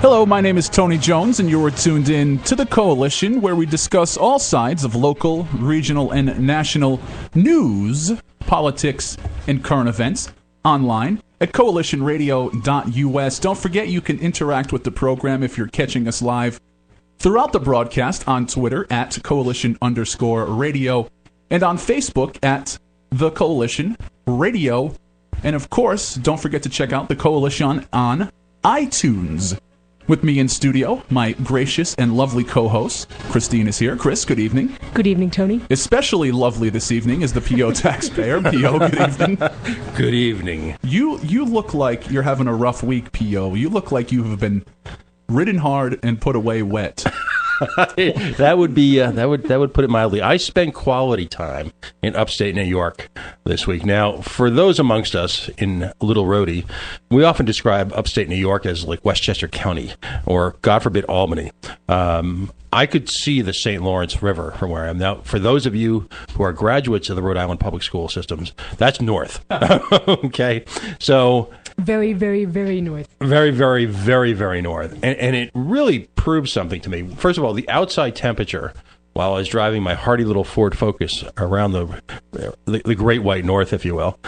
Hello, my name is Tony Jones, and you are tuned in to The Coalition, where we discuss all sides of local, regional, and national news, politics, and current events online at coalitionradio.us. Don't forget you can interact with the program if you're catching us live throughout the broadcast on Twitter at coalition_radio and on Facebook at The Coalition Radio. And of course, don't forget to check out The Coalition on iTunes. With me in studio, my gracious and lovely co-host, Christine is here. Chris, good evening. Good evening, Tony. Especially lovely this evening is the P.O. taxpayer. P.O., good evening. Good evening. You look like you're having a rough week, P.O. You look like you have been ridden hard and put away wet. That would be that would put it mildly. I spent quality time in upstate New York this week. Now, for those amongst us in Little Rhodey, we often describe upstate New York as like Westchester County or, God forbid, Albany. I could see the St. Lawrence River from where I am. Now, for those of you who are graduates of the Rhode Island public school systems, that's north. Okay, so very, very, very north. Very, very, very, very north. And it really proves something to me. First of all, the outside temperature while I was driving my hardy little Ford Focus around the Great White North, if you will,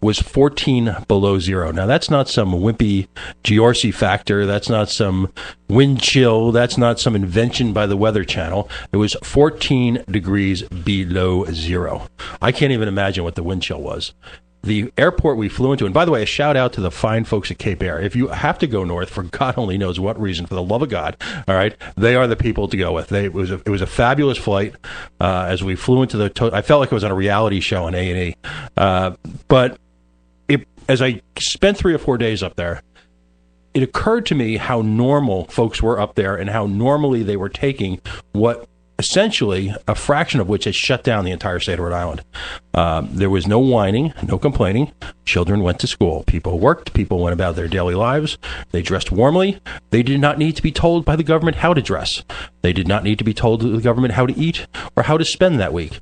was 14 below zero. Now, that's not some wimpy Giorgi factor. That's not some wind chill. That's not some invention by the Weather Channel. It was 14 degrees below zero. I can't even imagine what the wind chill was. The airport we flew into, and by the way, a shout out to the fine folks at Cape Air. If you have to go north for God only knows what reason, for the love of God, all right, they are the people to go with. It was a fabulous flight as we flew into I felt like it was on a reality show on A&E. But as I spent 3 or 4 days up there, it occurred to me how normal folks were up there and how normally they were taking what essentially a fraction of which has shut down the entire state of Rhode Island. There was no whining, no complaining. Children went to school. People worked. People went about their daily lives. They dressed warmly. They did not need to be told by the government how to dress. They did not need to be told by the government how to eat or how to spend that week.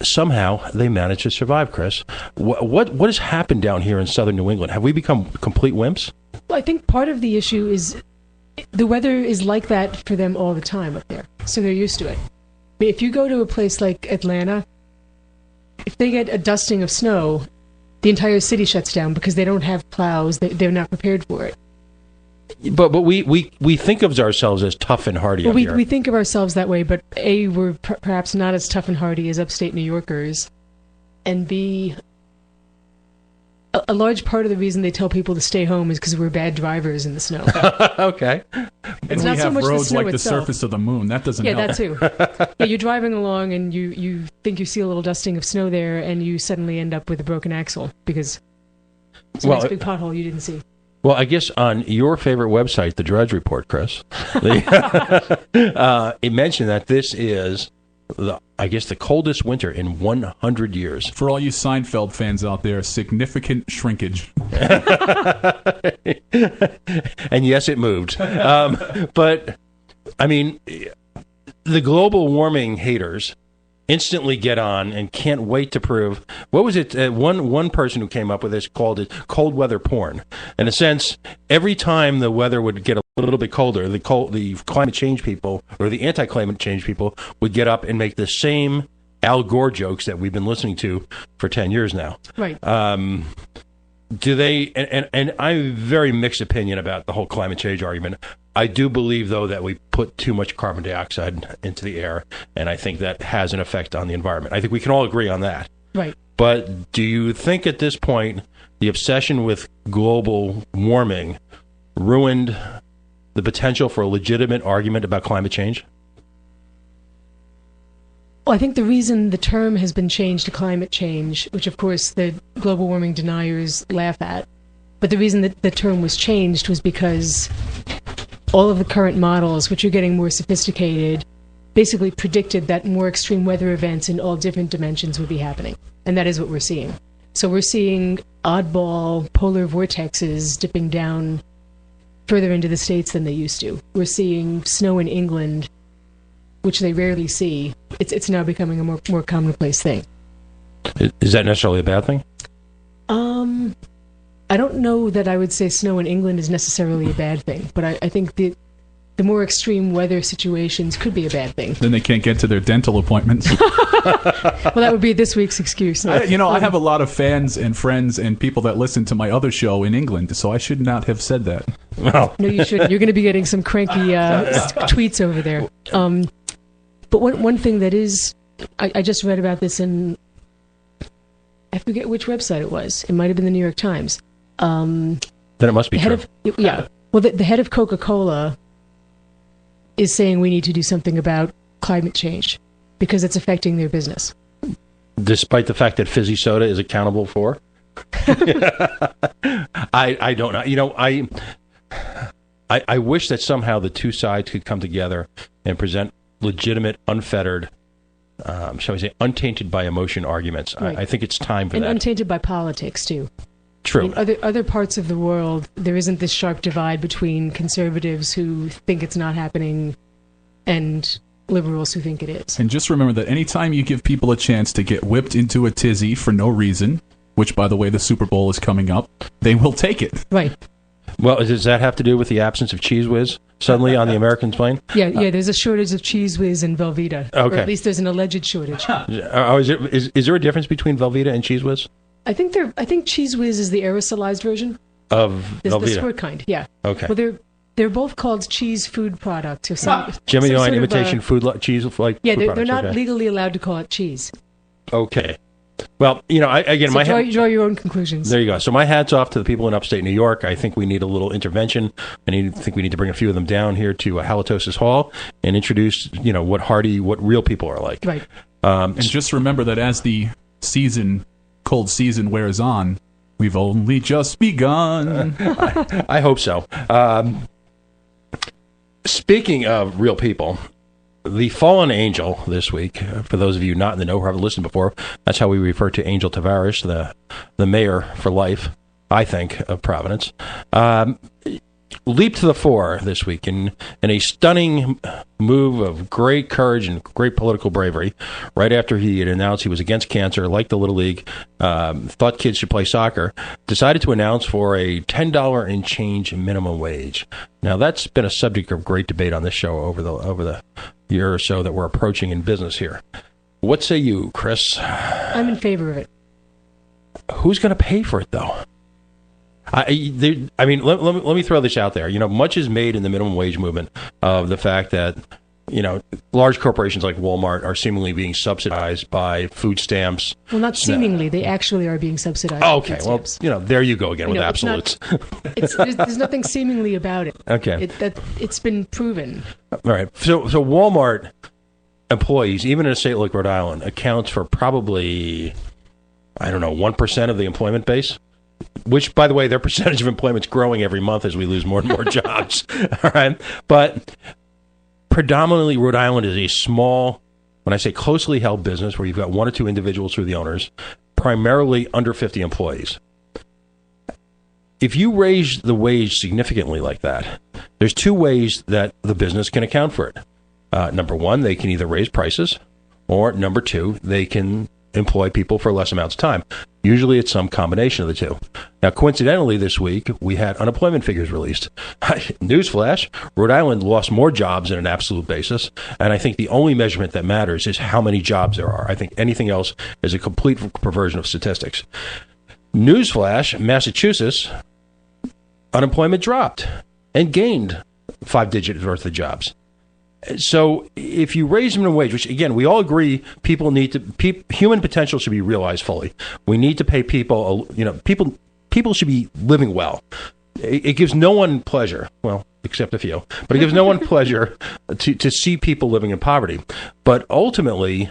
Somehow they managed to survive, Chris. What has happened down here in southern New England? Have we become complete wimps? Well, I think part of the issue is the weather is like that for them all the time up there, so they're used to it. But if you go to a place like Atlanta, if they get a dusting of snow, the entire city shuts down because they don't have plows. They're not prepared for it. But we think of ourselves as tough and hardy up here. We think of ourselves that way, but A, we're perhaps not as tough and hardy as upstate New Yorkers, and B, a large part of the reason they tell people to stay home is because we're bad drivers in the snow. Okay. And it's we not have so much roads the snow like itself. the surface of the moon. That doesn't help. Yeah, that too. Yeah, you're driving along and you think you see a little dusting of snow there, and you suddenly end up with a broken axle because it's a nice big pothole you didn't see. Well, I guess on your favorite website, the Drudge Report, Chris, it mentioned that this is, the coldest winter in 100 years. For all you Seinfeld fans out there, significant shrinkage. And yes, it moved. But, I mean, the global warming haters instantly get on and can't wait to prove, what was it, one person who came up with this called it cold weather porn. In a sense, every time the weather would get a little bit colder, the climate change people, or the anti-climate change people, would get up and make the same Al Gore jokes that we've been listening to for 10 years now. Right. Do they, and I have a very mixed opinion about the whole climate change argument. I do believe, though, that we put too much carbon dioxide into the air, and I think that has an effect on the environment. I think we can all agree on that. Right. But do you think at this point the obsession with global warming ruined the potential for a legitimate argument about climate change? Well, I think the reason the term has been changed to climate change, which of course the global warming deniers laugh at, but the reason that the term was changed was because all of the current models, which are getting more sophisticated, basically predicted that more extreme weather events in all different dimensions would be happening. And that is what we're seeing. So we're seeing oddball polar vortexes dipping down further into the states than they used to. We're seeing snow in England, which they rarely see. It's now becoming a more commonplace thing. Is that necessarily a bad thing? I don't know that I would say snow in England is necessarily a bad thing, but I think the more extreme weather situations could be a bad thing. Then they can't get to their dental appointments. Well, that would be this week's excuse. I have a lot of fans and friends and people that listen to my other show in England, so I should not have said that. Well, No, you shouldn't. You're going to be getting some cranky tweets over there. But one thing that is, I just read about this in, I forget which website it was. It might have been the New York Times. then it must be true. Well, the head of Coca-Cola is saying we need to do something about climate change because it's affecting their business. Despite the fact that fizzy soda is accountable for? I don't know. I wish that somehow the two sides could come together and present legitimate, unfettered, shall we say, untainted by emotion arguments. Right. I think it's time for And that. untainted by politics, too. True. In other parts of the world, there isn't this sharp divide between conservatives who think it's not happening and liberals who think it is. And just remember that anytime you give people a chance to get whipped into a tizzy for no reason, which, by the way, the Super Bowl is coming up, they will take it. Right. Well, does that have to do with the absence of Cheese Whiz suddenly on the American plane? Yeah, there's a shortage of Cheese Whiz and Velveeta. Okay. Or at least there's an alleged shortage. Is there a difference between Velveeta and Cheese Whiz? I think Cheese Whiz is the aerosolized version. Of The Velveeta? sport kind, yeah. Okay. Well, they're both called cheese food products or something. Jimmy some Line sort of, imitation cheese like Yeah, food they're products, not okay. legally allowed to call it cheese. Okay. Well, So draw your own conclusions. There you go. So my hat's off to the people in upstate New York. I think we need a little intervention. I think we need to bring a few of them down here to Halitosis Hall and introduce, what real people are like. Right. And just remember that as the cold season wears on, we've only just begun. I hope so. Speaking of real people, the fallen angel this week, for those of you not in the know who haven't listened before, that's how we refer to Angel Tavares, the mayor for life, I think, of Providence, leaped to the fore this week in a stunning move of great courage and great political bravery. Right after he had announced he was against cancer, liked the Little League, thought kids should play soccer, decided to announce for a $10 and change minimum wage. Now, that's been a subject of great debate on this show over the year or so that we're approaching in business here. What say you, Chris? I'm in favor of it. Who's going to pay for it, though? Let me throw this out there. Much is made in the minimum wage movement of the fact that, large corporations like Walmart are seemingly being subsidized by food stamps. Well, not seemingly. They actually are being subsidized. Oh, by okay. food Well, stamps. there you go again with It's not- absolutes. There's nothing seemingly about it. Okay. It's been proven. All right. So Walmart employees, even in a state like Rhode Island, accounts for probably, 1% of the employment base. Which, by the way, their percentage of employment is growing every month as we lose more and more jobs. All right. But predominantly, Rhode Island is a small, when I say closely held business, where you've got one or two individuals who are the owners, primarily under 50 employees. If you raise the wage significantly like that, there's two ways that the business can account for it. Number one, they can either raise prices, or number two, they can employ people for less amounts of time. Usually it's some combination of the two. Now, coincidentally, this week, we had unemployment figures released. Newsflash, Rhode Island lost more jobs on an absolute basis, and I think the only measurement that matters is how many jobs there are. I think anything else is a complete perversion of statistics. Newsflash, Massachusetts, unemployment dropped and gained 5 digits worth of jobs. So if you raise minimum wage, which again, we all agree people need to, human potential should be realized fully. We need to pay people, people should be living well. It gives no one pleasure, well, except a few, but it gives no one pleasure to see people living in poverty. But ultimately,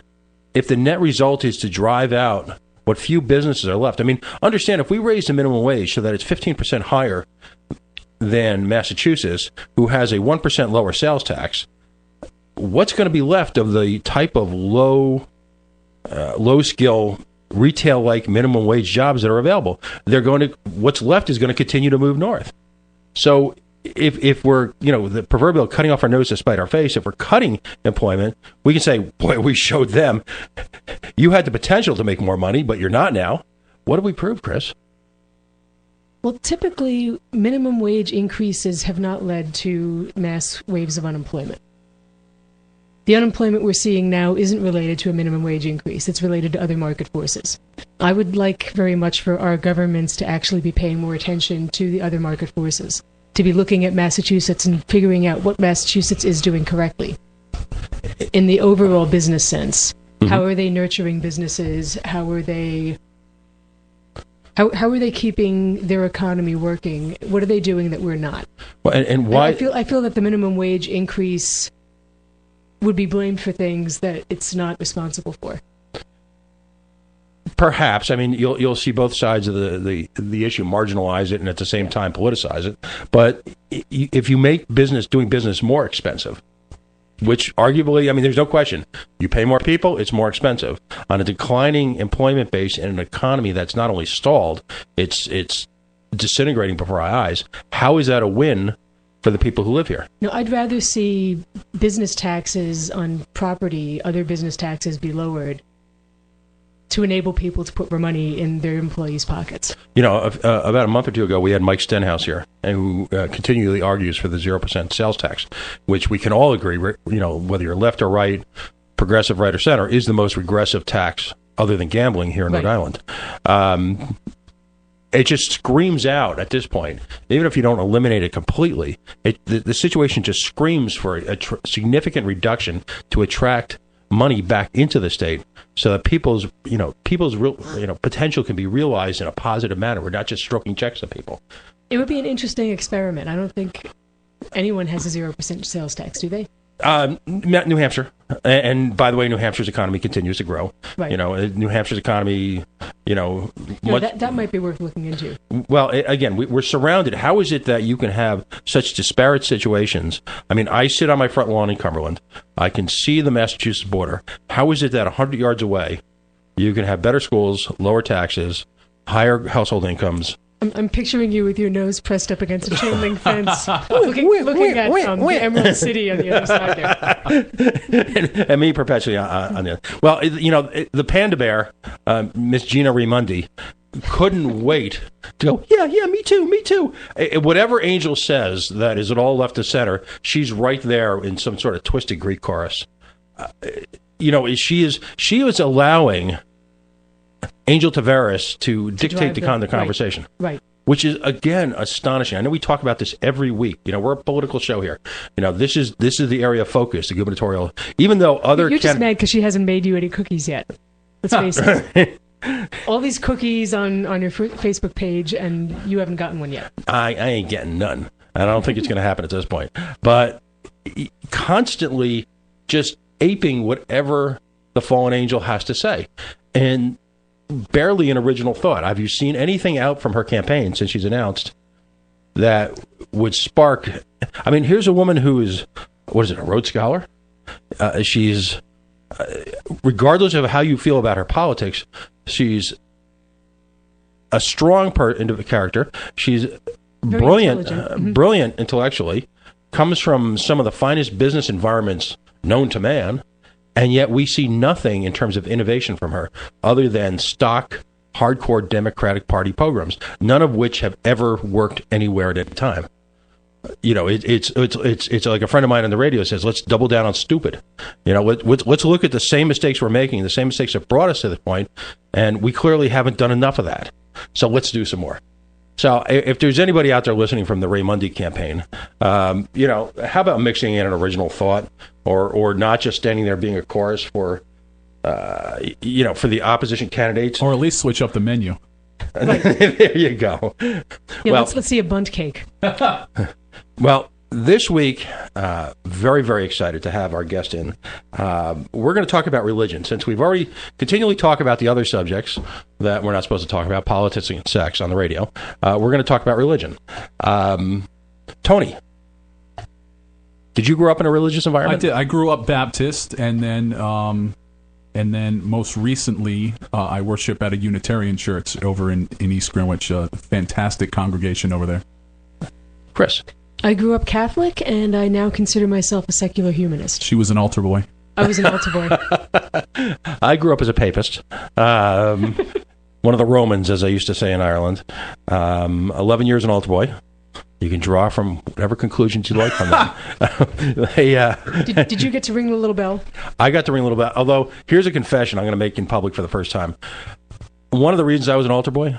if the net result is to drive out what few businesses are left, understand if we raise the minimum wage so that it's 15% higher than Massachusetts, who has a 1% lower sales tax, what's going to be left of the type of low skill retail like minimum wage jobs that are available? What's left is going to continue to move north. So if we're, the proverbial cutting off our nose to spite our face, if we're cutting employment, we can say, boy, we showed them you had the potential to make more money, but you're not now. What do we prove, Chris? Well, typically, minimum wage increases have not led to mass waves of unemployment. The unemployment we're seeing now isn't related to a minimum wage increase. It's related to other market forces. I would like very much for our governments to actually be paying more attention to the other market forces, to be looking at Massachusetts and figuring out what Massachusetts is doing correctly in the overall business sense. Mm-hmm. How are they nurturing businesses? How are they keeping their economy working? What are they doing that we're not? Well, and why? I feel that the minimum wage increase would be blamed for things that it's not responsible for. Perhaps. I mean, you'll see both sides of the issue, marginalize it and at the same time politicize it. But if you make doing business more expensive, which arguably, I mean, there's no question, you pay more people, it's more expensive. On a declining employment base in an economy that's not only stalled, it's disintegrating before our eyes, how is that a win for the people who live here? No, I'd rather see business taxes on property, other business taxes be lowered to enable people to put more money in their employees' pockets. You know, about a month or two ago, we had Mike Stenhouse here, and who continually argues for the 0% sales tax, which we can all agree, you know, whether you're left or right, progressive right or center, is the most regressive tax other than gambling here in Rhode Island. It just screams out at this point, even if you don't eliminate it completely, the situation just screams for a significant reduction to attract money back into the state, so that people's real, potential can be realized in a positive manner. We're not just stroking checks at people. It would be an interesting experiment. I don't think anyone has a 0% sales tax, do they? New Hampshire, and by the way, New Hampshire's economy continues to grow. Right. You know, New Hampshire's economy, that might be worth looking into. Well, again, we're surrounded. How is it that you can have such disparate situations? I mean, I sit on my front lawn in Cumberland. I can see the Massachusetts border. How is it that 100 yards away, you can have better schools, lower taxes, higher household incomes? I'm picturing you with your nose pressed up against a chain link fence, looking at the Emerald City on the other side there. and me perpetually on the other. Well, the panda bear, Miss Gina Raimondi, couldn't wait to go, yeah, me too. Whatever Angel says that is at all left of center, she's right there in some sort of twisted Greek chorus. She is allowing Angel Tavares to dictate the conversation. Right. Which is, again, astonishing. I know we talk about this every week. We're a political show here. This is the area of focus, the gubernatorial. Even though other You're just mad because she hasn't made you any cookies yet. Let's face it. All these cookies on your Facebook page, and you haven't gotten one yet. I ain't getting none. I don't think it's going to happen at this point. But constantly just aping whatever the fallen angel has to say. And barely an original thought. Have you seen anything out from her campaign since she's announced that would spark? I mean, here's a woman who is, a Rhodes Scholar? She's, regardless of how you feel about her politics, she's a strong character. She's brilliant intellectually, comes from some of the finest business environments known to man. And yet we see nothing in terms of innovation from her other than stock, hardcore Democratic Party programs, none of which have ever worked anywhere at any time. It's like a friend of mine on the radio says, let's double down on stupid. Let's look at the same mistakes we're making, the same mistakes that brought us to this point, and we clearly haven't done enough of that. So let's do some more. So if there's anybody out there listening from the Raimondi campaign, how about mixing in an original thought or not just standing there being a chorus for the opposition candidates? Or at least switch up the menu. Right. There you go. Yeah, let's see a bunt cake. Well, this week, very, very excited to have our guest in. We're going to talk about religion, since we've already continually talked about the other subjects that we're not supposed to talk about, politics and sex on the radio. We're going to talk about religion. Tony, did you grow up in a religious environment? I did. I grew up Baptist, and then most recently, I worship at a Unitarian church over in East Greenwich. A fantastic congregation over there. Chris? I grew up Catholic, and I now consider myself a secular humanist. She was an altar boy. I was an altar boy. I grew up as a papist. one of the Romans, as I used to say in Ireland. 11 years an altar boy. You can draw from whatever conclusions you like from that. Did you get to ring the little bell? I got to ring a little bell. Although, here's a confession I'm going to make in public for the first time. One of the reasons I was an altar boy,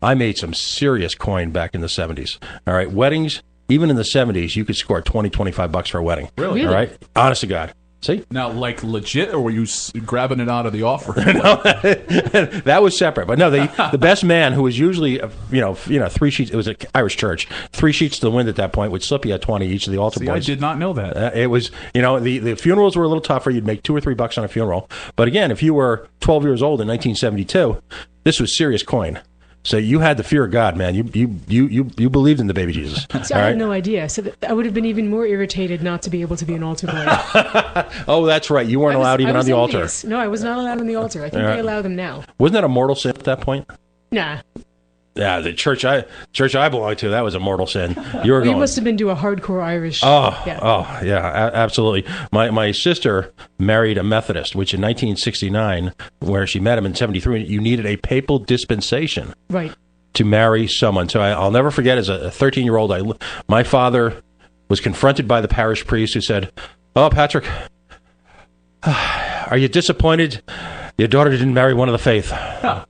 I made some serious coin back in the 70s. All right, weddings, even in the 70s, you could score $20-25 for a wedding. Really? All right, honest to God. See? Now, like legit, or were you grabbing it out of the offer? No, that was separate. But no, the best man, who was usually, 3 sheets. It was an Irish church. 3 sheets to the wind at that point would slip you at 20 each of the altar See, boys. I did not know that. It was, the funerals were a little tougher. You'd make $2 or $3 on a funeral. But again, if you were 12 years old in 1972, this was serious coin. So you had the fear of God, man. You believed in the baby Jesus. So I had no idea. So I would have been even more irritated not to be able to be an altar boy. Oh, that's right. You weren't allowed even on the altar. No, I was not allowed on the altar. I think they allow them now. Wasn't that a mortal sin at that point? Nah. Yeah, the church I belonged to, that was a mortal sin. You were going. You must have been to a hardcore Irish. Yeah, absolutely. My sister married a Methodist, which in 1969, where she met him in 73, you needed a papal dispensation, right, to marry someone. So I'll never forget, as a 13-year-old, my father was confronted by the parish priest who said, "Oh, Patrick, are you disappointed your daughter didn't marry one of the faith?" Huh.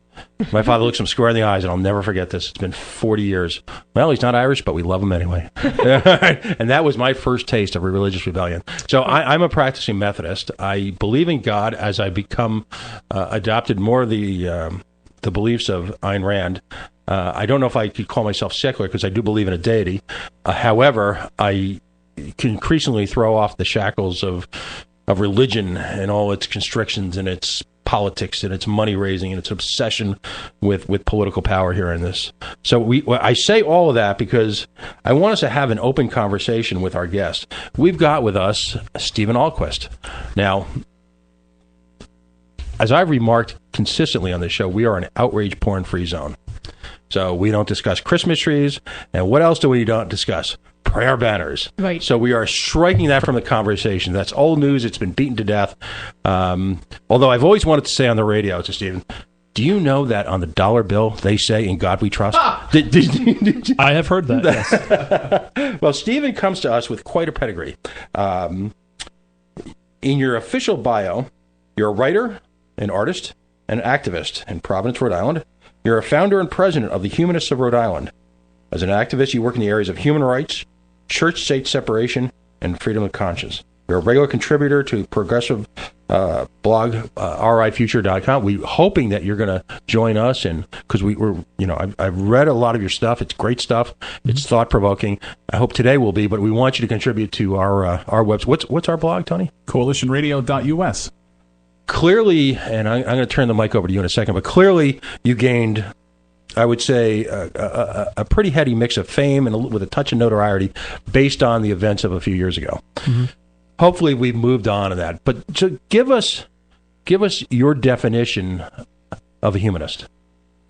My father looks him square in the eyes, and I'll never forget this. It's been 40 years. Well, he's not Irish, but we love him anyway. And that was my first taste of a religious rebellion. So I'm a practicing Methodist. I believe in God as I become adopted more of the beliefs of Ayn Rand. I don't know if I could call myself secular because I do believe in a deity. However, I can increasingly throw off the shackles of religion and all its constrictions and its politics and its money raising and its obsession with political power here in this. So I say all of that because I want us to have an open conversation with our guest. We've got with us Stephen Ahlquist. Now, as I've remarked consistently on this show, we are an outrage porn-free zone. So we don't discuss Christmas trees, and what else do we not discuss? Prayer banners. Right. So we are striking that from the conversation. That's old news. It's been beaten to death. Although I've always wanted to say on the radio to Stephen, do you know that on the dollar bill they say, "In God we trust"? I have heard that, yes. Well, Stephen comes to us with quite a pedigree. In your official bio, you're a writer, an artist, an activist in Providence, Rhode Island. You're a founder and president of the Humanists of Rhode Island. As an activist, you work in the areas of human rights, church-state separation, and freedom of conscience. You're a regular contributor to progressive blog, rifuture.com. We're hoping that you're going to join us, and because I've read a lot of your stuff. It's great stuff. It's thought-provoking. I hope today will be, but we want you to contribute to our website. What's our blog, Tony? Coalitionradio.us. Clearly, and I'm going to turn the mic over to you in a second, but clearly you gained, I would say, a pretty heady mix of fame and with a touch of notoriety based on the events of a few years ago. Mm-hmm. Hopefully we've moved on to that. But to give us your definition of a humanist.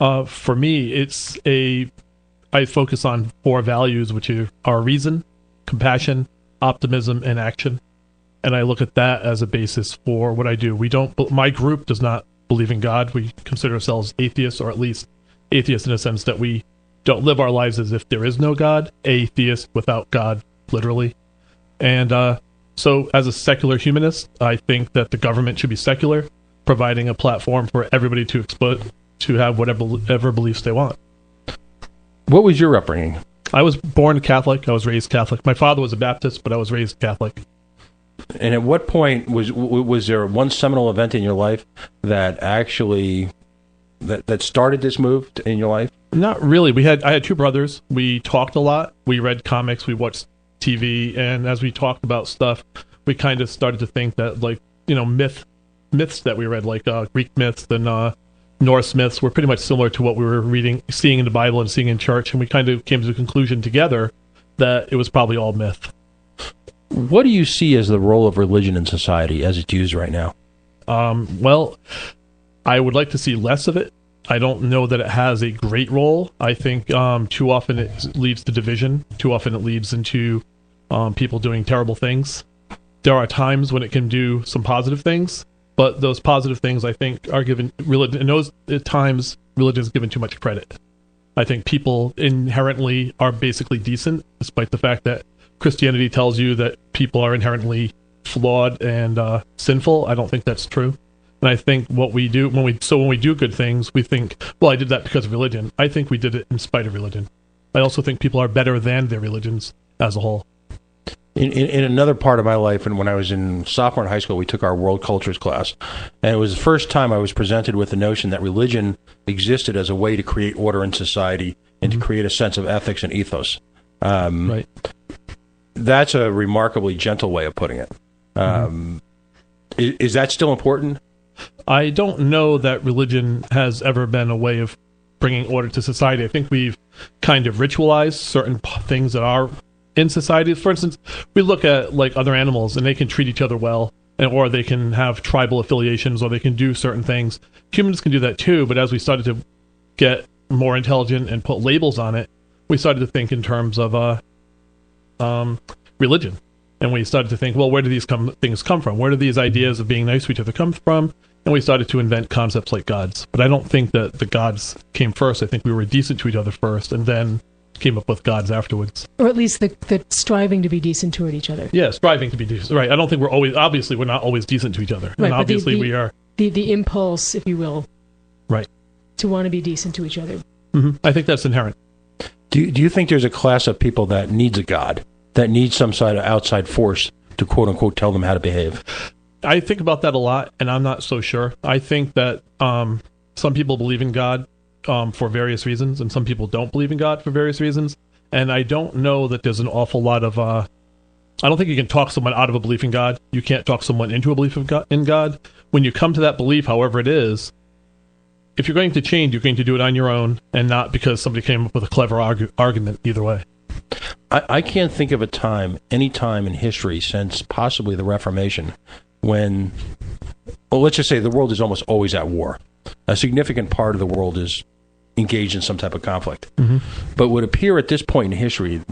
For me, I focus on 4 values, which are reason, compassion, optimism, and action. And I look at that as a basis for what I do. My group does not believe in God. We consider ourselves atheists, or at least atheists in a sense that we don't live our lives as if there is no God. Atheist without God, literally. And so as a secular humanist, I think that the government should be secular, providing a platform for everybody to have whatever beliefs they want. What was your upbringing? I was born Catholic. I was raised Catholic. My father was a Baptist, but I was raised Catholic. And at what point was there one seminal event in your life that actually that started this move in your life? Not really. I had 2 brothers. We talked a lot. We read comics. We watched TV, and as we talked about stuff, we kind of started to think that, myths that we read, like Greek myths and Norse myths, were pretty much similar to what we were seeing in the Bible and seeing in church, and we kind of came to the conclusion together that it was probably all myth. What do you see as the role of religion in society as it's used right now? Well, I would like to see less of it. I don't know that it has a great role. I think too often it leads to division. Too often it leads into people doing terrible things. There are times when it can do some positive things, But those positive things, I think, are given religion. In those times, religion is given too much credit. I think people inherently are basically decent, despite the fact that Christianity tells you that people are inherently flawed and sinful. I don't think that's true. And I think what we do when we do good things, we think, well, I did that because of religion. I think we did it in spite of religion. I also think people are better than their religions as a whole. In another part of my life, and when I was in sophomore in high school, we took our world cultures class, and it was the first time I was presented with the notion that religion existed as a way to create order in society and to create a sense of ethics and ethos. Right. That's a remarkably gentle way of putting it. Is that still important? I don't know that religion has ever been a way of bringing order to society. I think we've kind of ritualized certain things that are in society. For instance, we look at like other animals and they can treat each other well, or they can have tribal affiliations, or they can do certain things. Humans can do that too, but as we started to get more intelligent and put labels on it, we started to think in terms of religion. And we started to think, well, where do these things come from? Where do these ideas of being nice to each other come from? And we started to invent concepts like gods. But I don't think that the gods came first. I think we were decent to each other first, and then came up with gods afterwards. Or at least the striving to be decent toward each other. Yeah, striving to be decent. Right. I don't think obviously we're not always decent to each other. Right, and obviously we are. The impulse, if you will. Right. To want to be decent to each other. Mm-hmm. I think that's inherent. Do you think there's a class of people that needs a god, that needs some sort of outside force to quote unquote tell them how to behave? I think about that a lot, and I'm not so sure. I think that some people believe in God for various reasons, and some people don't believe in God for various reasons. And I don't know that there's an awful lot of... I don't think you can talk someone out of a belief in God. You can't talk someone into a belief in God. When you come to that belief, however it is, if you're going to change, you're going to do it on your own, and not because somebody came up with a clever argument either way. I can't think of any time in history since possibly the Reformation, when, well, let's just say the world is almost always at war. A significant part of the world is engaged in some type of conflict. Mm-hmm. But would appear at this point in history,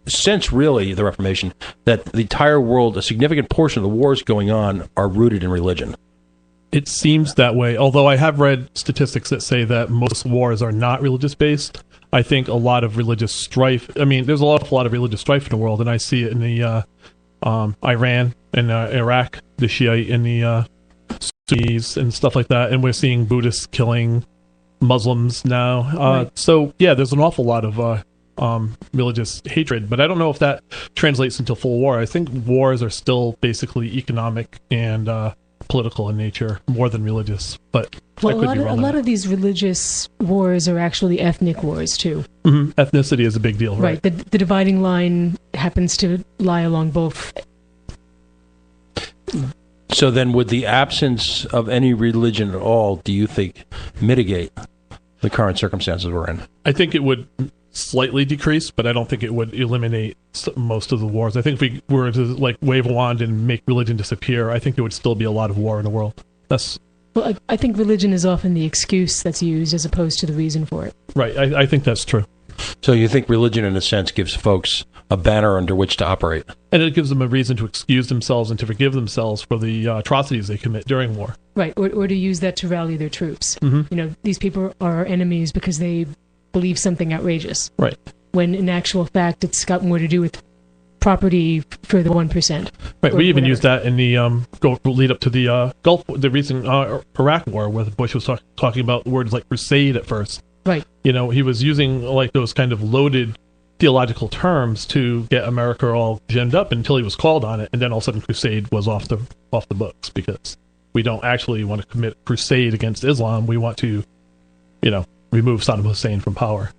since really the Reformation, that the entire world, a significant portion of the wars going on are rooted in religion. It seems that way, although I have read statistics that say that most wars are not religious-based. I think a lot of religious strife, there's a lot of religious strife in the world, and I see it in the Iran and Iraq, the Shiite and the Sunnis and stuff like that, and we're seeing Buddhists killing Muslims now. Right. So, yeah, there's an awful lot of religious hatred, but I don't know if that translates into full war. I think wars are still basically economic and political in nature more than religious, but well, a lot of these religious wars are actually ethnic wars too. Mm-hmm. Ethnicity is a big deal, right? The dividing line happens to lie along both. So then would the absence of any religion at all, do you think, mitigate the current circumstances we're in? I think it would slightly decrease, but I don't think it would eliminate most of the wars. I think if we were to wave a wand and make religion disappear, I think there would still be a lot of war in the world. Well, I think religion is often the excuse that's used as opposed to the reason for it. Right. I think that's true. So you think religion, in a sense, gives folks a banner under which to operate? And it gives them a reason to excuse themselves and to forgive themselves for the atrocities they commit during war. Right. Or to use that to rally their troops. Mm-hmm. These people are our enemies because they believe something outrageous. Right. When in actual fact, it's got more to do with property for the 1%. Right. We even used that in the lead up to the Gulf, the recent Iraq war, where Bush was talking about words like crusade at first. Right. He was using those kind of loaded theological terms to get America all gemmed up until he was called on it, and then all of a sudden crusade was off the books, because we don't actually want to commit crusade against Islam. We want to, remove Saddam Hussein from power.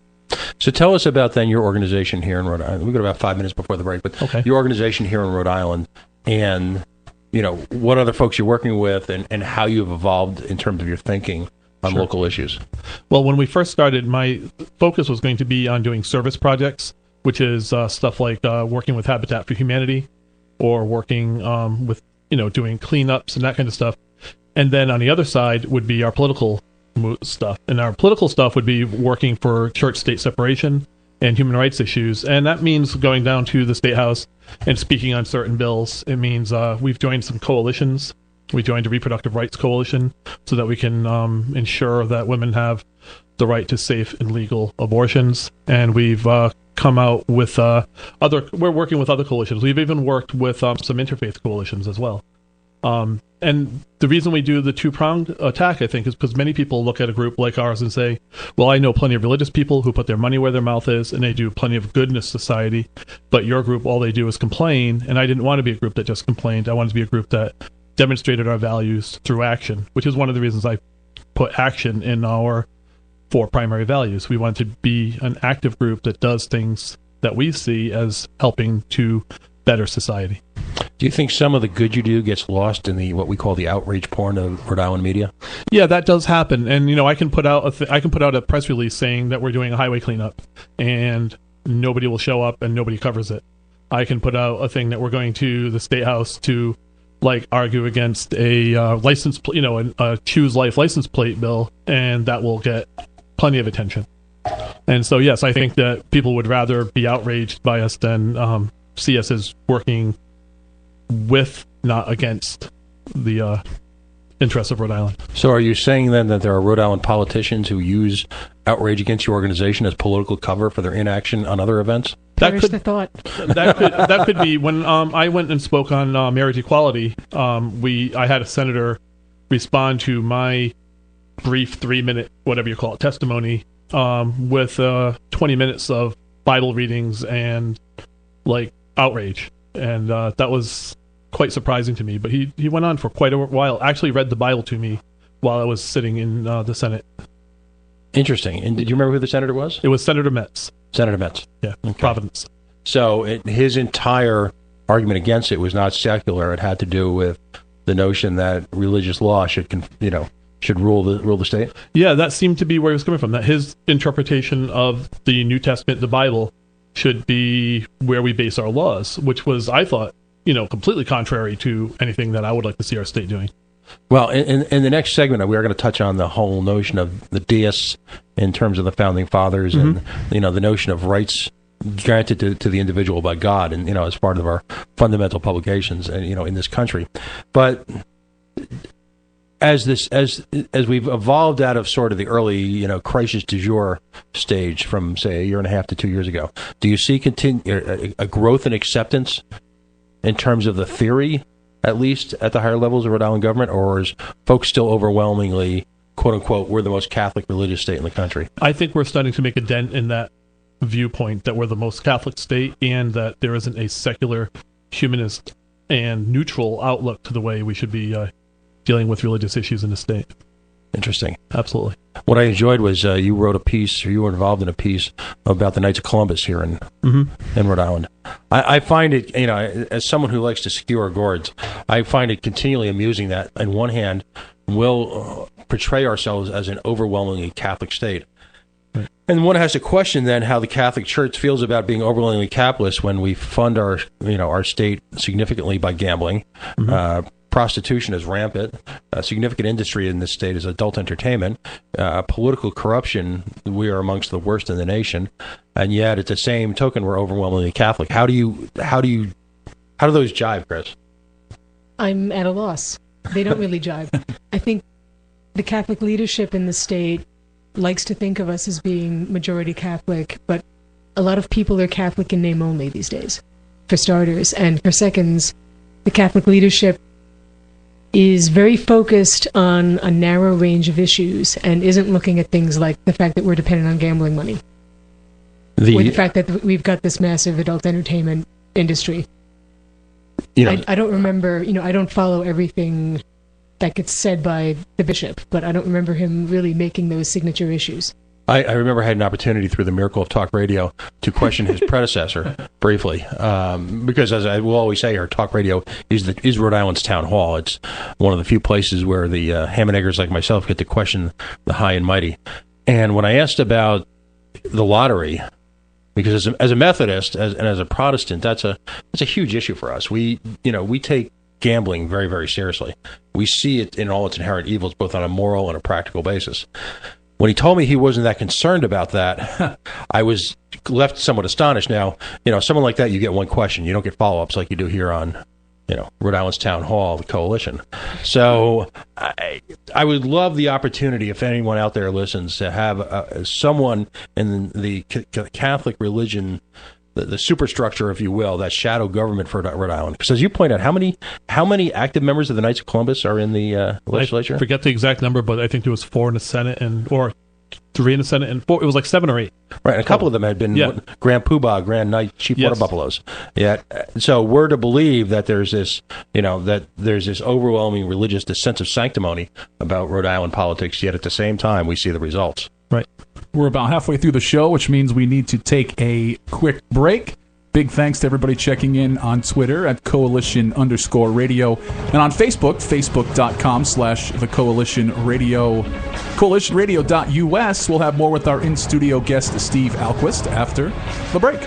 So tell us about then your organization here in Rhode Island. We've got about 5 minutes before the break, but okay. Your organization here in Rhode Island, and what other folks you're working with, and how you've evolved in terms of your thinking on Sure. local issues. Well, when we first started, my focus was going to be on doing service projects, which is stuff like working with Habitat for Humanity, or working with doing cleanups and that kind of stuff. And then on the other side would be our political stuff, and our political stuff would be working for church-state separation and human rights issues, and that means going down to the State House and speaking on certain bills. It means we've joined some coalitions We joined a reproductive rights coalition so that we can ensure that women have the right to safe and legal abortions. And we've come out with we're working with other coalitions. We've even worked with some interfaith coalitions as well. And the reason we do the two-pronged attack, I think, is because many people look at a group like ours and say, well, I know plenty of religious people who put their money where their mouth is, and they do plenty of good in this society, but your group, all they do is complain, and I didn't want to be a group that just complained. I wanted to be a group that demonstrated our values through action, which is one of the reasons I put action in our 4 primary values. We want to be an active group that does things that we see as helping to better society. Do you think some of the good you do gets lost in the what we call the outrage porn of Rhode Island media? Yeah, that does happen. And I can put out a press release saying that we're doing a highway cleanup, and nobody will show up and nobody covers it. I can put out a thing that we're going to the State House to argue against a a choose life license plate bill, and that will get plenty of attention. And so, yes, I think that people would rather be outraged by us than see us as working with, not against, the interests of Rhode Island. So are you saying then that there are Rhode Island politicians who use outrage against your organization as political cover for their inaction on other events? Perish the thought. That could be. When I went and spoke on marriage equality, I had a senator respond to my brief 3-minute, whatever you call it, testimony with 20 minutes of Bible readings and outrage. And that was quite surprising to me. But he went on for quite a while, actually read the Bible to me while I was sitting in the Senate. Interesting. And did you remember who the senator was? It was Senator Metz. Senator Metz. Yeah, okay. Providence. So his entire argument against it was not secular. It had to do with the notion that religious law should rule the state? Yeah, that seemed to be where he was coming from, that his interpretation of the New Testament, the Bible, should be where we base our laws, which was, I thought, completely contrary to anything that I would like to see our state doing. Well, in the next segment, we are going to touch on the whole notion of the deists in terms of the Founding Fathers and, the notion of rights granted to the individual by God and, as part of our fundamental publications, and, in this country. But as we've evolved out of sort of the early, crisis du jour stage from, say, 1.5 to 2 years ago, do you see a growth in acceptance in terms of the theory, at least at the higher levels of Rhode Island government, or is folks still overwhelmingly, quote unquote, we're the most Catholic religious state in the country? I think we're starting to make a dent in that viewpoint, that we're the most Catholic state and that there isn't a secular, humanist, and neutral outlook to the way we should be dealing with religious issues in the state. Interesting. Absolutely. What I enjoyed was you wrote a piece, or you were involved in a piece about the Knights of Columbus here in Rhode Island. I find it, as someone who likes to skewer gourds, I find it continually amusing that, on one hand, we'll portray ourselves as an overwhelmingly Catholic state. Right. And one has to question then how the Catholic Church feels about being overwhelmingly capitalist when we fund our state significantly by gambling. Prostitution is rampant. A significant industry in this state is adult entertainment. Political corruption, we are amongst the worst in the nation, and yet at the same token, we're overwhelmingly Catholic. How do those jive, Chris? I'm at a loss. They don't really jive. I think the Catholic leadership in the state likes to think of us as being majority Catholic, but a lot of people are Catholic in name only these days, for starters. And for seconds, the Catholic leadership is very focused on a narrow range of issues and isn't looking at things like the fact that we're dependent on gambling money, or the fact that we've got this massive adult entertainment industry. I don't remember, I don't follow everything that gets said by the bishop, but I don't remember him really making those signature issues. I remember I had an opportunity through the miracle of talk radio to question his predecessor briefly, because as I will always say, our talk radio is Rhode Island's town hall. It's one of the few places where the ham and eggers like myself get to question the high and mighty. And when I asked about the lottery, because as a Methodist and as a Protestant, that's a huge issue for us. We take gambling very, very seriously. We see it in all its inherent evils, both on a moral and a practical basis. When he told me he wasn't that concerned about that, I was left somewhat astonished. Now, someone like that, you get one question. You don't get follow-ups like you do here on Rhode Island's town hall, the coalition. So I would love the opportunity, if anyone out there listens, to have someone in the Catholic religion, the superstructure, if you will, that shadow government for Rhode Island. Because as you point out, how many active members of the Knights of Columbus are in the legislature? I forget the exact number, but I think there was 4 in the Senate or 3 in the Senate and 4. It was like 7 or 8. Right, and a couple of them had been Grand Poobah, Grand Knight, Chief Water Buffaloes. Yeah, so we're to believe that there's this, overwhelming religious sense of sanctimony about Rhode Island politics. Yet at the same time, we see the results. Right. We're about halfway through the show, which means we need to take a quick break. Big thanks to everybody checking in on Twitter at Coalition_radio and on Facebook, facebook.com/The Coalition Radio. CoalitionRadio.us. We'll have more with our in-studio guest, Steve Alquist, after the break.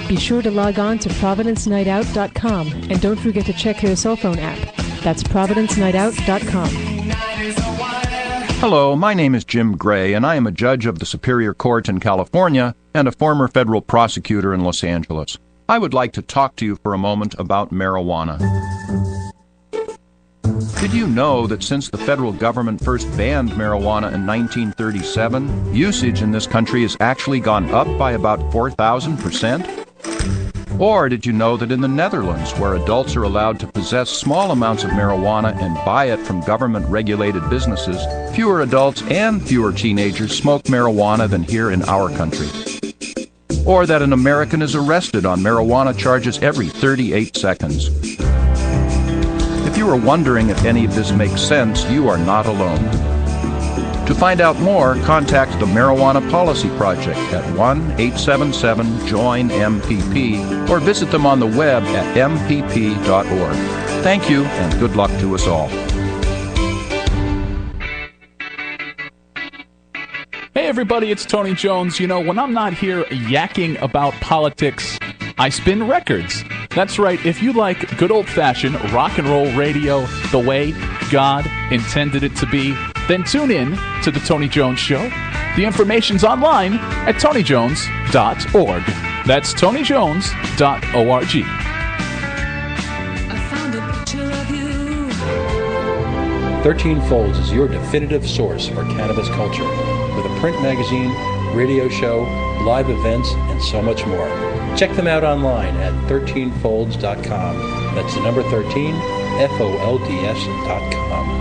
Be sure to log on to ProvidenceNightOut.com and don't forget to check their cell phone app. That's ProvidenceNightOut.com. Hello, my name is Jim Gray, and I am a judge of the Superior Court in California and a former federal prosecutor in Los Angeles. I would like to talk to you for a moment about marijuana. Did you know that since the federal government first banned marijuana in 1937, usage in this country has actually gone up by about 4,000%? Or did you know that in the Netherlands, where adults are allowed to possess small amounts of marijuana and buy it from government-regulated businesses, fewer adults and fewer teenagers smoke marijuana than here in our country? Or that an American is arrested on marijuana charges every 38 seconds? If you are wondering if any of this makes sense, you are not alone. To find out more, contact the Marijuana Policy Project at 1-877-JOIN-MPP or visit them on the web at mpp.org. Thank you, and good luck to us all. Hey everybody, it's Tony Jones. When I'm not here yakking about politics, I spin records. That's right, if you like good old-fashioned rock and roll radio the way God intended it to be, then tune in to The Tony Jones Show. The information's online at tonyjones.org. That's tonyjones.org. I found a picture of you. 13 Folds is your definitive source for cannabis culture, with a print magazine, radio show, live events, and so much more. Check them out online at 13folds.com. That's the number 13, FOLDS.com.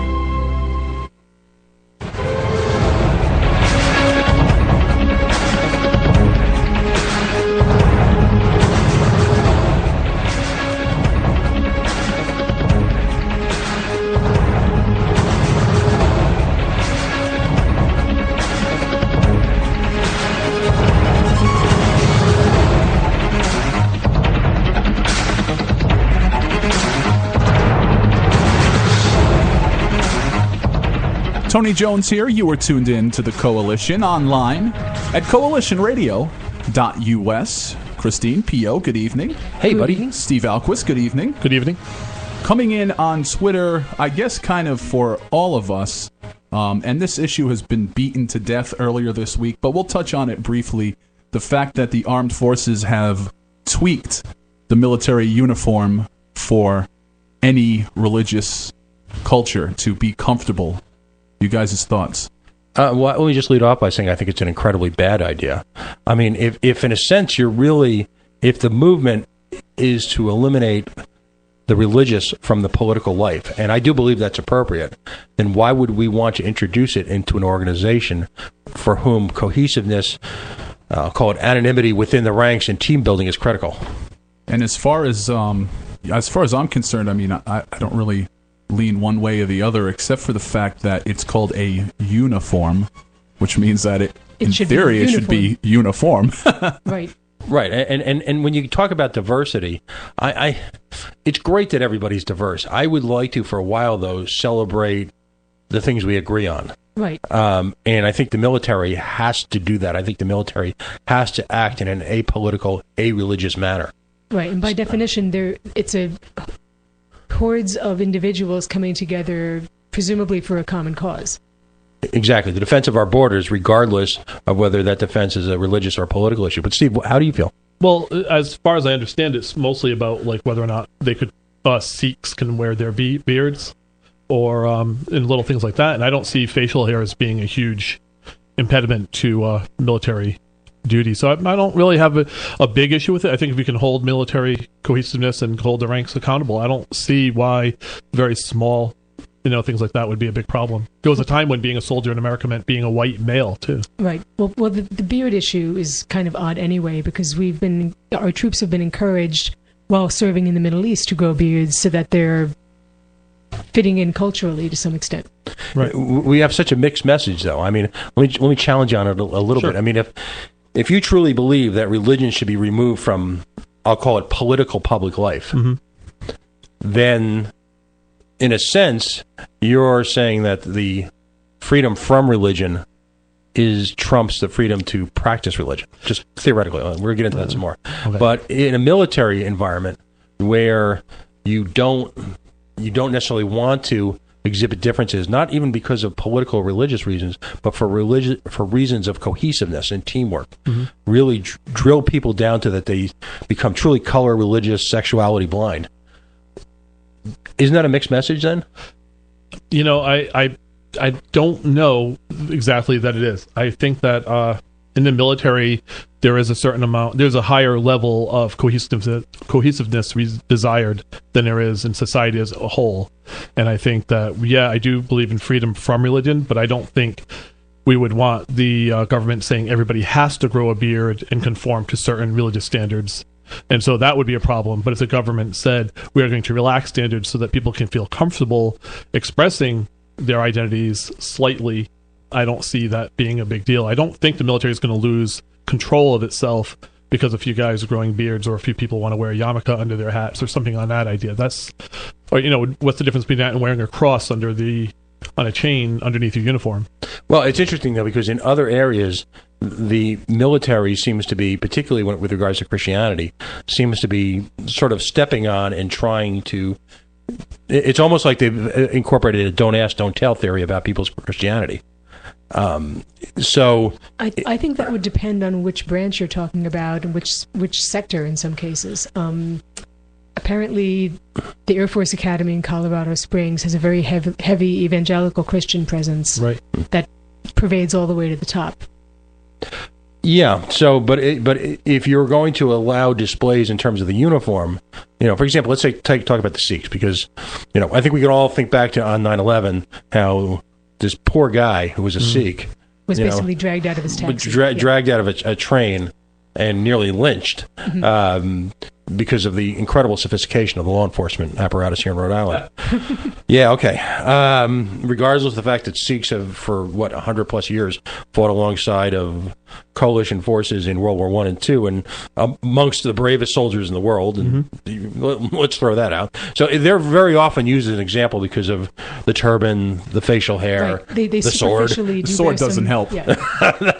Tony Jones here. You are tuned in to the Coalition online at coalitionradio.us. Christine P.O., good evening. Hey, buddy. evening. Steve Alquist, good evening. Good evening. Coming in on Twitter, I guess kind of for all of us, and this issue has been beaten to death earlier this week, but we'll touch on it briefly. The fact that the armed forces have tweaked the military uniform for any religious culture to be comfortable. You guys' thoughts? Well, let me just lead off by saying I think it's an incredibly bad idea. I mean, if in a sense if the movement is to eliminate the religious from the political life, and I do believe that's appropriate, then why would we want to introduce it into an organization for whom cohesiveness, call it anonymity within the ranks and team building is critical? And as far as I'm concerned, I mean, I don't really lean one way or the other, except for the fact that it's called a uniform, which means that in theory, it should be uniform. Right. Right, and when you talk about diversity, it's great that everybody's diverse. I would like to, for a while, though, celebrate the things we agree on. Right. And I think the military has to do that. I think the military has to act in an apolitical, a-religious manner. Right, and by definition, it's a hordes of individuals coming together, presumably for a common cause. Exactly. The defense of our borders, regardless of whether that defense is a religious or political issue. But Steve, how do you feel? Well, as far as I understand, it's mostly about like whether or not they could Sikhs can wear their beards, or and little things like that. And I don't see facial hair as being a huge impediment to military duty. So I don't really have a big issue with it. I think if we can hold military cohesiveness and hold the ranks accountable, I don't see why very small, things like that would be a big problem. There was a time when being a soldier in America meant being a white male too. Right. Well, the beard issue is kind of odd anyway, because our troops have been encouraged while serving in the Middle East to grow beards so that they're fitting in culturally to some extent. Right. We have such a mixed message, though. I mean, let me challenge you on it a little Sure. bit. I mean, if you truly believe that religion should be removed from, I'll call it political public life, then, in a sense, you're saying that the freedom from religion trumps the freedom to practice religion. Just theoretically, we're going to get into that some more. Okay. But in a military environment where you don't necessarily want to exhibit differences, not even because of political or religious reasons, but for reasons of cohesiveness and teamwork. Really drill people down to that they become truly color, religious, sexuality blind. Isn't that a mixed message then? I don't know exactly that it is. I think that in the military, there is there's a higher level of cohesiveness desired than there is in society as a whole. And I think that, I do believe in freedom from religion, but I don't think we would want the government saying everybody has to grow a beard and conform to certain religious standards. And so that would be a problem. But if the government said we are going to relax standards so that people can feel comfortable expressing their identities slightly, I don't see that being a big deal. I don't think the military is going to lose control of itself because a few guys are growing beards or a few people want to wear a yarmulke under their hats or something on that idea. What's the difference between that and wearing a cross on a chain underneath your uniform? Well, it's interesting, though, because in other areas, the military seems to be, particularly with regards to Christianity, seems to be sort of stepping on and trying to... It's almost like they've incorporated a don't ask, don't tell theory about people's Christianity. So I think that would depend on which branch you're talking about and which sector in some cases. Apparently, the Air Force Academy in Colorado Springs has a very heavy evangelical Christian presence that pervades all the way to the top. Yeah. So, but if you're going to allow displays in terms of the uniform, for example, let's say talk about the Sikhs, because I think we can all think back to on 9/11 how this poor guy who was a Sikh was basically dragged out of his taxi. Dragged out of a train and nearly lynched because of the incredible sophistication of the law enforcement apparatus here in Rhode Island. Yeah, okay. Regardless of the fact that Sikhs have, for 100 plus years, fought alongside of coalition forces in World War I and II, and amongst the bravest soldiers in the world, and let's throw that out. So they're very often used as an example because of the turban, the facial hair, they the sword. The sword doesn't help. Yeah.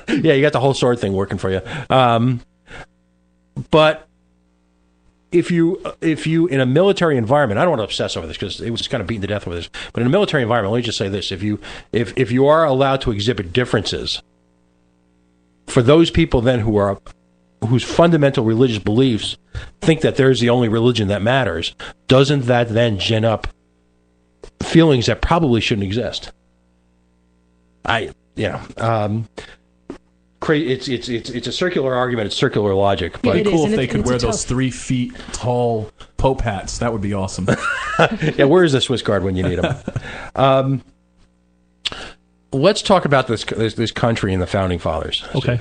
Yeah, you got the whole sword thing working for you. But if you in a military environment, I don't want to obsess over this because it was kind of beaten to death with this. But in a military environment, let me just say this: if you are allowed to exhibit differences, for those people then whose fundamental religious beliefs think that there's the only religion that matters, doesn't that then gin up feelings that probably shouldn't exist? It's a circular argument. It's circular logic. But It'd be cool if they and could wear it's those 3 feet tall Pope hats. That would be awesome. Yeah, where is the Swiss Guard when you need them? Let's talk about this country and the Founding Fathers. Okay.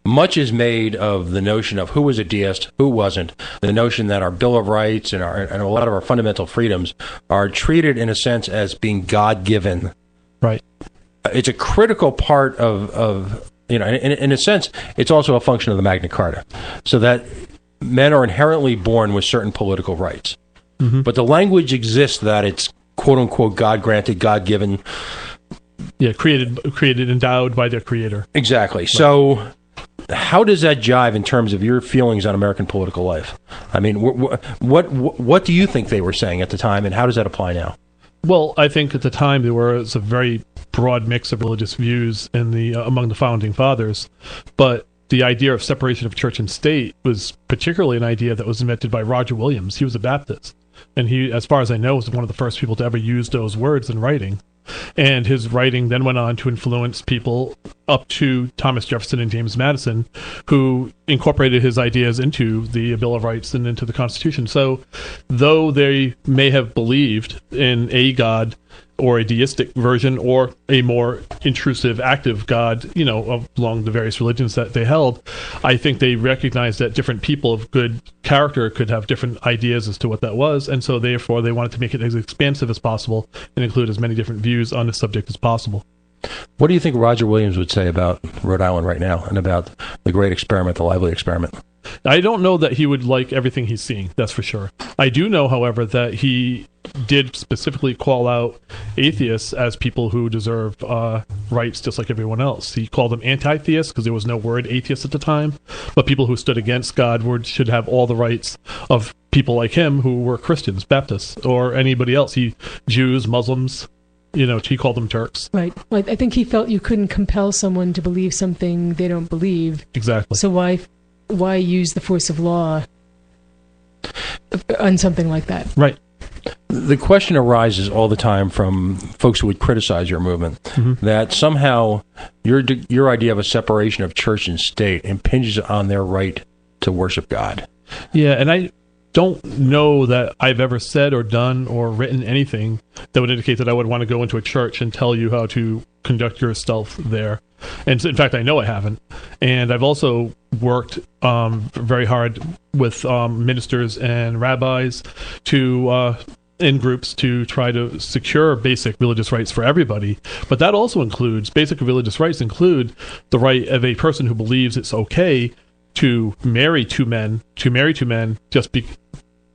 Much is made of the notion of who was a deist, who wasn't, the notion that our Bill of Rights and a lot of our fundamental freedoms are treated, in a sense, as being God-given. Right. It's a critical part of in a sense, it's also a function of the Magna Carta, so that men are inherently born with certain political rights. But the language exists that it's quote-unquote God-granted, God-given. Yeah, created, endowed by their creator. Exactly. So, how does that jive in terms of your feelings on American political life? I mean, what do you think they were saying at the time, and how does that apply now? Well, I think at the time there was a very broad mix of religious views in the among the founding fathers, but the idea of separation of church and state was particularly an idea that was invented by Roger Williams. He was a Baptist, and he, as far as I know, was one of the first people to ever use those words in writing. And his writing then went on to influence people up to Thomas Jefferson and James Madison, who incorporated his ideas into the Bill of Rights and into the Constitution. So though they may have believed in a God or a deistic version or a more intrusive, active God, along the various religions that they held, I think they recognized that different people of good character could have different ideas as to what that was, and so therefore they wanted to make it as expansive as possible and include as many different views on the subject as possible. What do you think Roger Williams would say about Rhode Island right now and about the great experiment, the lively experiment? I don't know that he would like everything he's seeing, that's for sure. I do know, however, that he did specifically call out atheists as people who deserve rights just like everyone else. He called them anti-theists because there was no word atheist at the time, but people who stood against God should have all the rights of people like him who were Christians, Baptists, or anybody else. Jews, Muslims, he called them Turks. Right. Well, I think he felt you couldn't compel someone to believe something they don't believe. Exactly. So why use the force of law on something like that? Right. The question arises all the time from folks who would criticize your movement, that somehow your idea of a separation of church and state impinges on their right to worship God. Yeah, and I don't know that I've ever said or done or written anything that would indicate that I would want to go into a church and tell you how to conduct yourself there. And in fact, I know I haven't. And I've also worked very hard with ministers and rabbis in groups to try to secure basic religious rights for everybody. But that also includes, basic religious rights include the right of a person who believes it's okay to marry two men,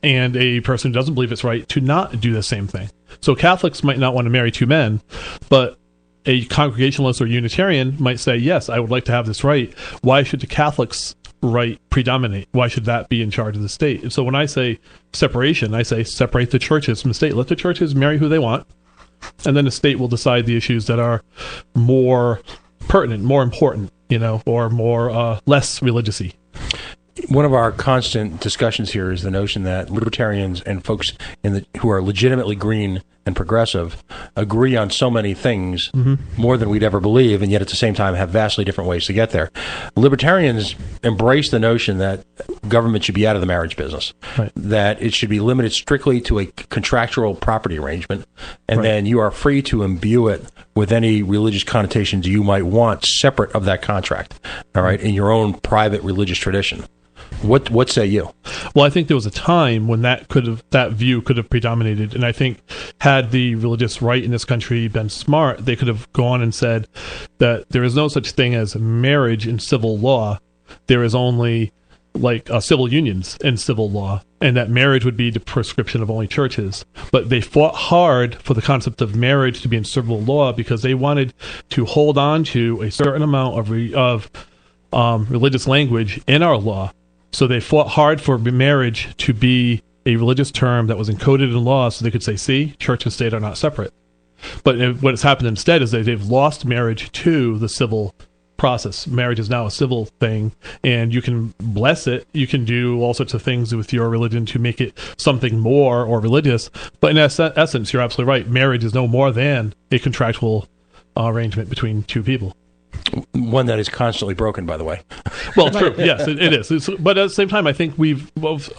and a person who doesn't believe it's right to not do the same thing. So Catholics might not want to marry two men, but a Congregationalist or Unitarian might say, yes, I would like to have this right. Why should the Catholics' right predominate? Why should that be in charge of the state? And so when I say separation, I say separate the churches from the state. Let the churches marry who they want, and then the state will decide the issues that are more pertinent, more important, or more less religious-y. One of our constant discussions here is the notion that libertarians and folks who are legitimately green and progressive agree on so many things, more than we'd ever believe, and yet at the same time have vastly different ways to get there. Libertarians embrace the notion that government should be out of the marriage business, right, that it should be limited strictly to a contractual property arrangement, and then you are free to imbue it with any religious connotations you might want separate of that contract, all right, in your own private religious tradition. What say you? Well, I think there was a time when that view could have predominated, and I think had the religious right in this country been smart, they could have gone and said that there is no such thing as marriage in civil law. There is only civil unions in civil law, and that marriage would be the prescription of only churches. But they fought hard for the concept of marriage to be in civil law because they wanted to hold on to a certain amount of religious language in our law. So they fought hard for marriage to be a religious term that was encoded in law so they could say, see, church and state are not separate. But what has happened instead is that they've lost marriage to the civil process. Marriage is now a civil thing, and you can bless it. You can do all sorts of things with your religion to make it something more or religious. But in essence, you're absolutely right. Marriage is no more than a contractual arrangement between two people. One that is constantly broken, by the way. Well, true. Yes, it is. But at the same time, I think we've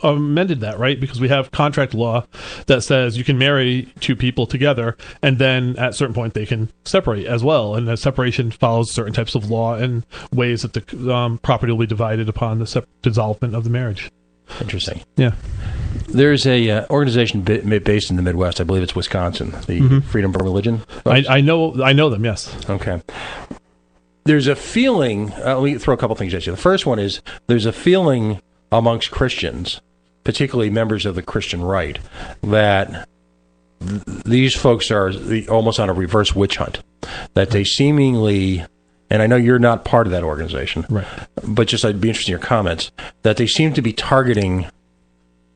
amended that, right? Because we have contract law that says you can marry two people together, and then at a certain point they can separate as well. And the separation follows certain types of law and ways that the property will be divided upon the dissolvement of the marriage. Interesting. Yeah. There's a organization based in the Midwest. I believe it's Wisconsin. The Freedom from Religion. I know them. Yes. Okay. There's a feeling, let me throw a couple things at you. The first one is there's a feeling amongst Christians, particularly members of the Christian right, that these folks are almost on a reverse witch hunt, that they seemingly, and I know you're not part of that organization, Right. but just I'd be interested in your comments, that they seem to be targeting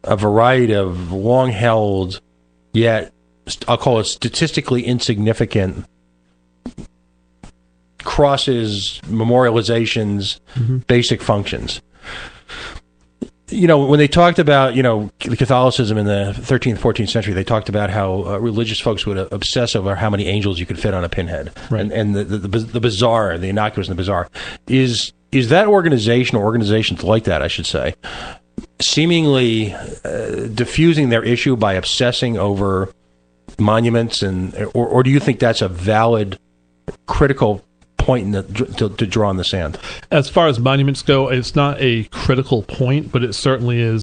a variety of long-held, yet I'll call it statistically insignificant crosses, memorializations, basic functions. When they talked about, Catholicism in the 13th, 14th century, they talked about how religious folks would obsess over how many angels you could fit on a pinhead. Right. And the bizarre, the innocuous and the bizarre. Is that organization, or organizations like that, I should say, seemingly diffusing their issue by obsessing over monuments, or do you think that's a valid, critical point to draw in the sand? As far as monuments go, it's not a critical point, but it certainly is